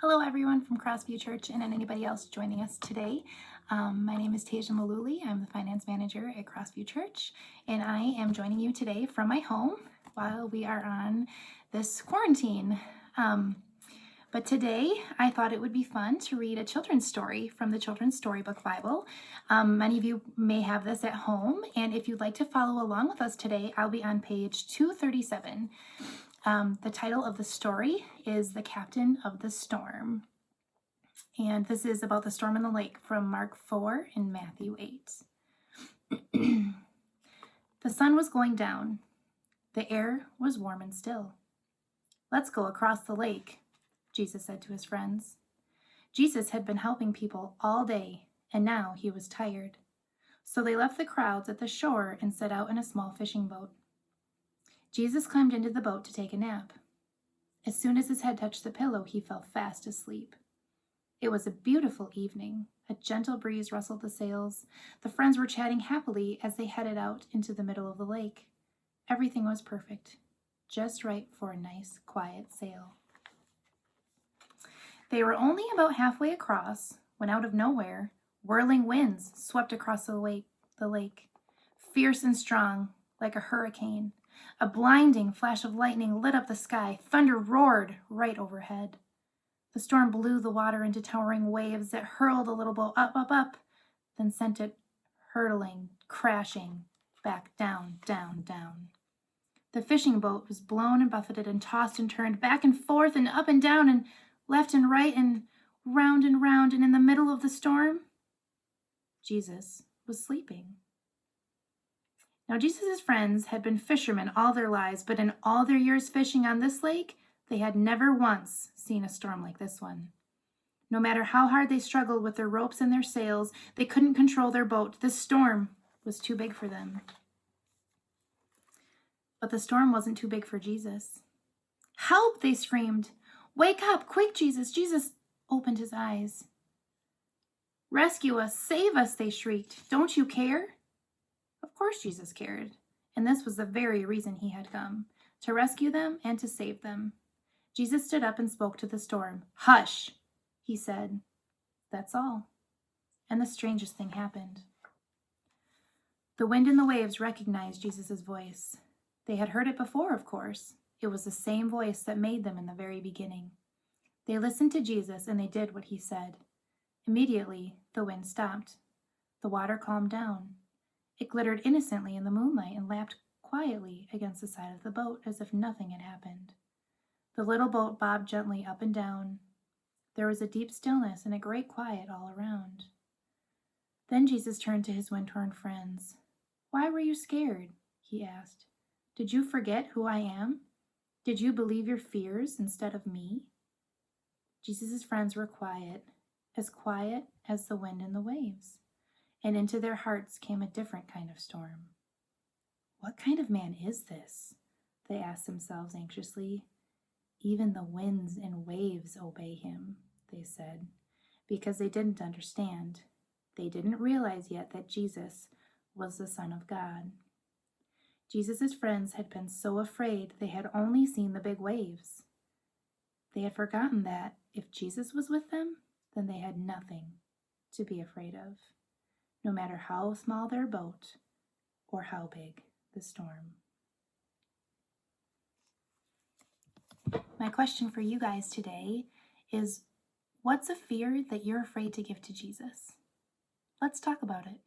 Hello everyone from Crossview Church and anybody else joining us today. My name is Tasia Malooly. I'm the finance manager at Crossview Church, and I am joining you today from my home while we are on this quarantine. But today I thought it would be fun to read a children's story from the Children's Storybook Bible. Many of you may have this at home, and if you'd like to follow along with us today, I'll be on page 237. The title of the story is The Captain of the Storm. And this is about the storm in the lake from Mark 4 and Matthew 8. The sun was going down. The air was warm and still. "Let's go across the lake," Jesus said to his friends. Jesus had been helping people all day, and now he was tired. So they left the crowds at the shore and set out in a small fishing boat. Jesus climbed into the boat to take a nap. As soon as his head touched the pillow, he fell fast asleep. It was a beautiful evening. A gentle breeze rustled the sails. The friends were chatting happily as they headed out into the middle of the lake. Everything was perfect, just right for a nice, quiet sail. They were only about halfway across when, out of nowhere, whirling winds swept across the lake, fierce and strong, like a hurricane. A blinding flash of lightning lit up the sky. Thunder roared right overhead. The storm blew the water into towering waves that hurled the little boat up, then sent it hurtling, crashing, back down, down, down. The fishing boat was blown and buffeted and tossed and turned back and forth and up and down and left and right and round, and in the middle of the storm, Jesus was sleeping. Now, Jesus' friends had been fishermen all their lives, but in all their years fishing on this lake, they had never once seen a storm like this one. No matter how hard they struggled with their ropes and their sails, they couldn't control their boat. This storm was too big for them. But the storm wasn't too big for Jesus. "Help!" they screamed. "Wake up, quick, Jesus!" Jesus opened his eyes. "Rescue us, save us," they shrieked. "Don't you care?" Of course Jesus cared, and this was the very reason he had come, to rescue them and to save them. Jesus stood up and spoke to the storm. "Hush," he said. That's all. And the strangest thing happened. The wind and the waves recognized Jesus' voice. They had heard it before, of course. It was the same voice that made them in the very beginning. They listened to Jesus and they did what he said. Immediately, the wind stopped. The water calmed down. It glittered innocently in the moonlight and lapped quietly against the side of the boat as if nothing had happened. The little boat bobbed gently up and down. There was a deep stillness and a great quiet all around. Then Jesus turned to his wind-torn friends. "Why were you scared?" he asked. "Did you forget who I am? Did you believe your fears instead of me?" Jesus' friends were quiet as the wind and the waves. And into their hearts came a different kind of storm. "What kind of man is this?" they asked themselves anxiously. "Even the winds and waves obey him," they said, because they didn't understand. They didn't realize yet that Jesus was the Son of God. Jesus' friends had been so afraid they had only seen the big waves. They had forgotten that if Jesus was with them, then they had nothing to be afraid of, no matter how small their boat or how big the storm. My question for you guys today is, what's a fear that you're afraid to give to Jesus? Let's talk about it.